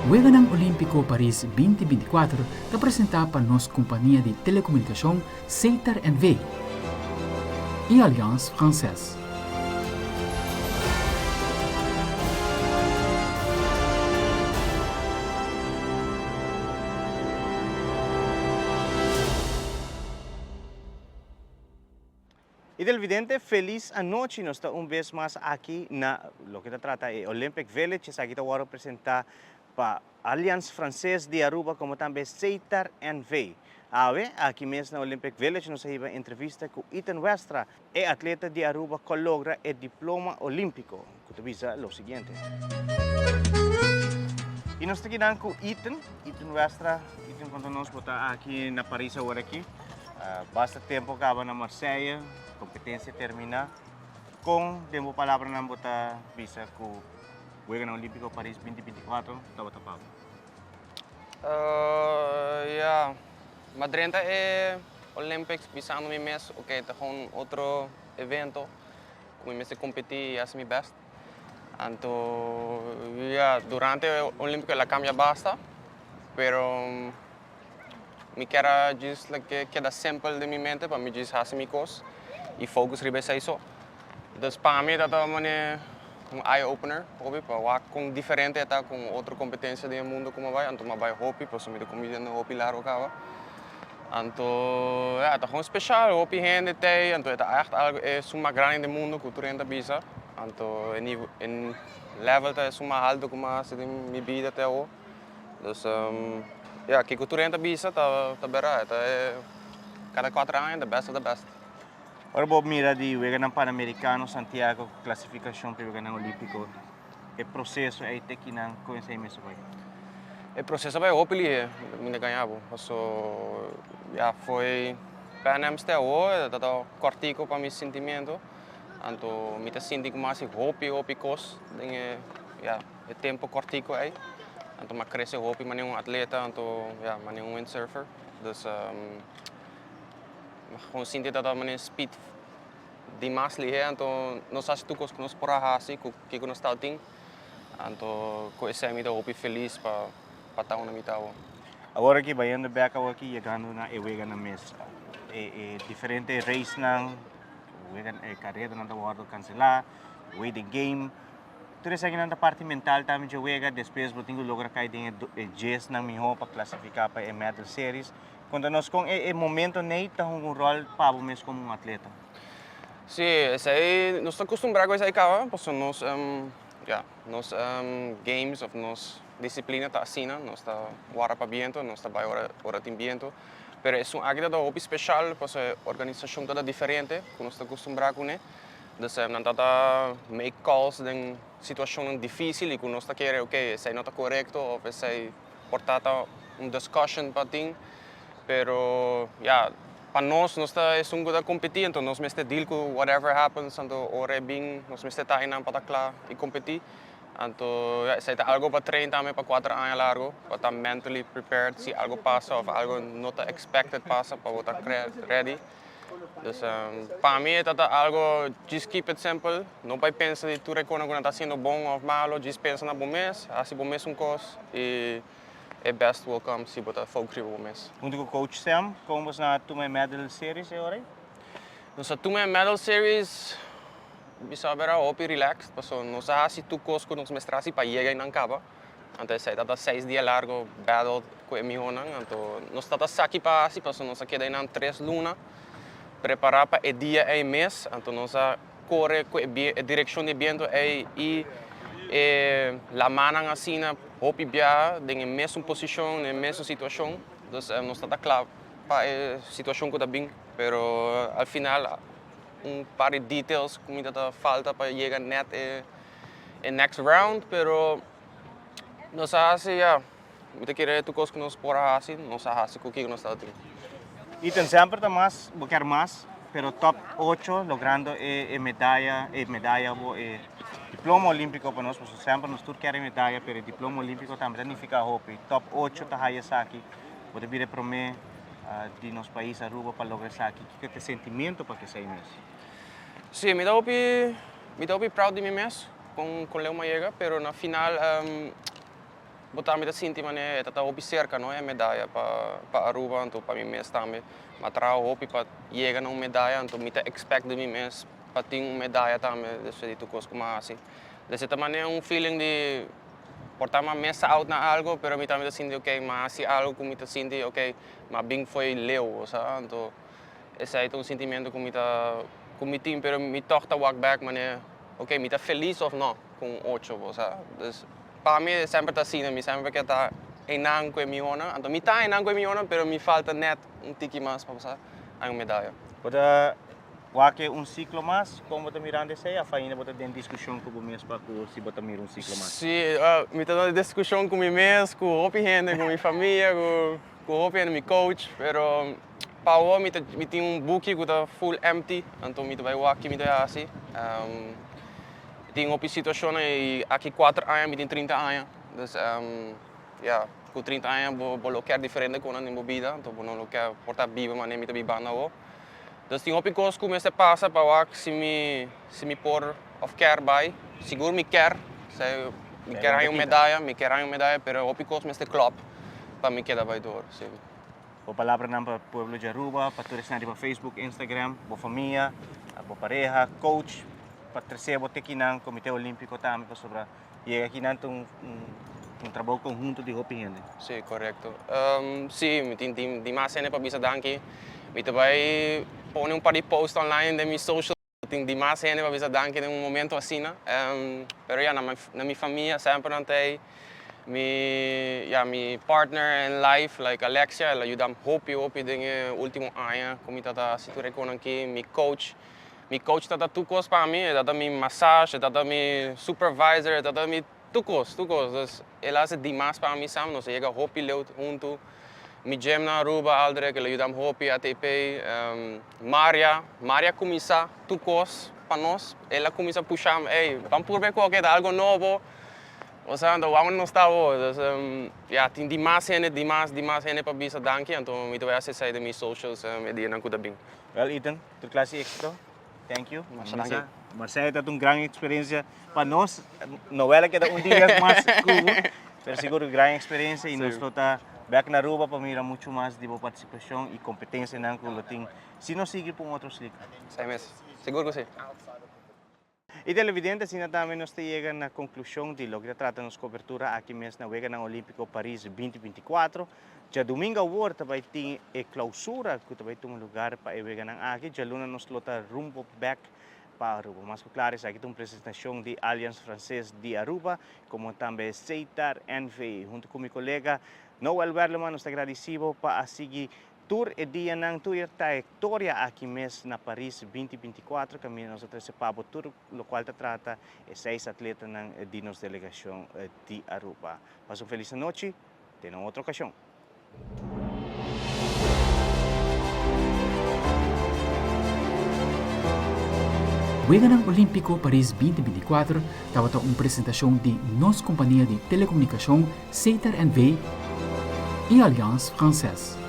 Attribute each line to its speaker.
Speaker 1: weganan olimpico Paris 2024 está apresentado para nossa companhia de telecomunicação Setar N.V e Aliansa Frances.
Speaker 2: E televidente, feliz anoche. Nós estamos vez mais aqui na lo que trata é Olympic Village. Aqui está agora apresentar para Aliansa Frances di Aruba como também Setar N.V. Aqui mesmo na Olympic Village nós tivemos entrevista com Ethan Westera, atleta de Aruba que logra o diploma olímpico. Que avisa o seguinte. E nós estamos aqui com Ethan Westera. Ethan quando nós botar aqui na Paris agora aqui. Basta tempo acaba na Marseille, competência termina. Com tempo palavra na botar visa com o weganan olimpico Paris 2024, estava tapado.
Speaker 3: Madrid é Olympics bisa no mês, ok, tá com outro evento, com mês de competir, é meu best. Então, durante o Olímpico ela cambia basta, pero me quero just queda simple de minha mente para me just fazer minhas coisas e focus ribe isso. Então, para mim, é eye opener, hobby, para com diferente tá com outra competência do mundo como vai, então vai hobby, para me comida no hobby lá acaba. Então, tá com especial, hobby gente tem, então é echt algo é suma grande do mundo cultura ainda bisa. Então, em level tá suma alto como a minha vida até hoje. Então, que cultura ainda bisa tá bera, tá cada 4 anos the best of the best.
Speaker 2: Agora vou mirar de weganan pan-americano Santiago classificação para o weganan olímpico. O processo é até que não conhece mesmo vai.
Speaker 3: O processo vai opili, me ganhava. So, foi Pan-Am até hoje, tá cortico para meu sentimento. Então, me senti como assim hopi cos, o tempo cortico aí. Então, me cresce hopi, mas um atleta, então, mas um windsurfer. Então, sinto que eu speed demais ali, então, não sei se tu consegues nos por assim, que nós estamos tendo. Então, com esse eu estou feliz para estar na mitad.
Speaker 2: Agora que vai indo back aqui, chegando na weganan mês. Diferente race não, carreira não está cancelar, waiting game. Tudo isso aqui na parte mental também de wega, depois eu tenho logra cair dentro jazz na minha para classificar para a medal series. Quando nós com momento nem tá um rol para o mês como atleta.
Speaker 3: Sim, isso aí nós estamos acostumados com isso aí, cara, porque nós games of nós disciplina tá assim, nós tá guarda para viento, nós tá vai hora tem viento. Pero é uma actividade muito especial, porque a organização toda diferente, que nós estamos acostumados com ele. Então, nós estamos make calls em situações difíceis e que nós estamos querendo, ok, se não está correto ou se portar uma discussion para ti. Pero, para nós é um good competir, então nós temos que deal com whatever happens, então ora bem, nós temos que estar aí para estar e competir. Então, se é algo para treinar também para 4 anos largo, para estar mentally prepared, se algo passa ou algo não expected passa, para estar ready. Então, para mim é algo, just keep it simple, não vai pensar que tu reconhece que está sendo bom ou malo, just pensa na bom mês, assim bom mês coisa e é best will come se botar foco no bom mês.
Speaker 2: Onde o coach Sam, como você na tua medal series é hora?
Speaker 3: Então, a tua medal series bisa bera opi relax, porque nós se tu cosco nos mestrasi para chegar em Ancaba. Então, se está 6 dias largo battle com a minha então nós estamos aqui para assim, porque nós aqui daí em 3 lunas preparar para o dia e mês, então nós corre com a direção de vento e la manan assim na opi bia em mesma posição, em mesma situação, então nós estamos claro para a situação que está bem, pero al final par de details como ainda falta para chegar net e next round, pero nós assim muita querer tu coisa que nós por assim, nós assim com que nós está tendo.
Speaker 2: Ethan sempre está mais, quer mais, pero top 8 logrando medalha diploma olímpico para nós, porque sempre nós tudo queremos medalha, pero diploma olímpico também não fica hope. Top 8 está haya aqui, pode vir para mim de nosso país Aruba para lograr aqui. Que é o sentimento para que seja mesmo?
Speaker 3: Sim, me dá proud de mim mesmo com o Leo Mayega, pero na final botar me da sinti mané tata hopi cerca não é medalha para Aruba então para mim mesmo também mas trau hopi para chegar na medalha então me expect de mim mesmo para ter uma medalha também desse tu coisa como assim desse também é feeling de portar uma mesa out na algo pero me também sinti ok mas se algo como me sinti ok mas bem foi leu sabe então esse é um sentimento como me tem pero me toca walk back mané ok me tá feliz ou não com 8 sabe para mim sempre está assim, me sempre que está enang com miona, então me está enang com miona, pero me falta net tiki mais para passar a medalha.
Speaker 2: Pada wake ciclo mais, como bota mirando esse, a faina bota dentro discussão com o mesmo para se bota mir ciclo mais.
Speaker 3: Sim, me está dando discussão com mim mesmo, com o gente, com minha família, com o gente, meu coach, pero para o me tem book que está full empty, então me vai wake me dá assim. Tem uma situação aí aqui 4 anos, me tem 30 anos, então com 30 anos vou querer diferente com a minha vida, então vou querer portar viva, mas nem me tá banda o. Então tem uma coisa que me se passa para o se me por of quer vai, seguro me quer, se me quer uma medalha, pero uma coisa me se klop para me quedar vai dor, sim.
Speaker 2: O palavra não para pueblo de Aruba, para todos para Facebook, Instagram, para família, para pareja, coach. Para terceiro bote aqui no Comitê Olímpico também para sobre e aqui não um trabalho conjunto de hopi gente.
Speaker 3: Sim, correto. Sim, tem demais gente para bisa danke. Me também põe par de post online de minha social. Tem demais gente para bisa danke em momento assim, né? Pero na minha família sempre não tem mi partner in life like Alexia, ela ajuda hopi de último ano, como está situado com aqui, mi coach tata tukos para mim, tata mi massage, tata mi supervisor, tata mi tukos. Dus ela hace demais para mim sam, nós chega hopi leu junto. Mi gym na Aruba, Aldre, que ela ajuda hopi ATP, Maria começa tukos para nós, ela começa a puxar, ei, vamos por ver qualquer algo novo. O sea, então vamos nós tá hoje. Tem demais gente para bisa danke, então me dou essa sair de meus socials, me dia não cuida bem.
Speaker 2: Well, Ethan, tu classe éxito. Thank you.
Speaker 3: Marcelo,
Speaker 2: está uma grande experiência para nós. Não é que é dia mais cubo, mas seguro grande experiência e nós está back na Aruba para mirar muito mais de participação e competência na latim. Se não seguir por outros liga.
Speaker 3: Sim mesmo. Seguro que sim.
Speaker 2: E televidente, assim também nós chegamos na conclusão de lo que trata nossa cobertura aqui mesmo na weganan olimpico Paris 2024. Já domingo agora também tem a clausura que também tem lugar para a weganan aqui. Já luna nos lota rumbo back para Aruba. Mas claro, aqui tem uma apresentação de Aliansa Frances di Aruba, como também Setar N.V. Junto com meu colega Noel Werleman, nós agradecemos para seguir tour e dia ng trayectoria aqui mesmo na Paris 2024, kami nós participamos tour, o qual trata 6 atletas de nossa delegação de Aruba. Mas feliz noite, até em outra ocasião.
Speaker 1: Weganan Olímpico Paris 2024 estava uma apresentação de nossa companhia de telecomunicação Setar N.V e Aliansa Frances.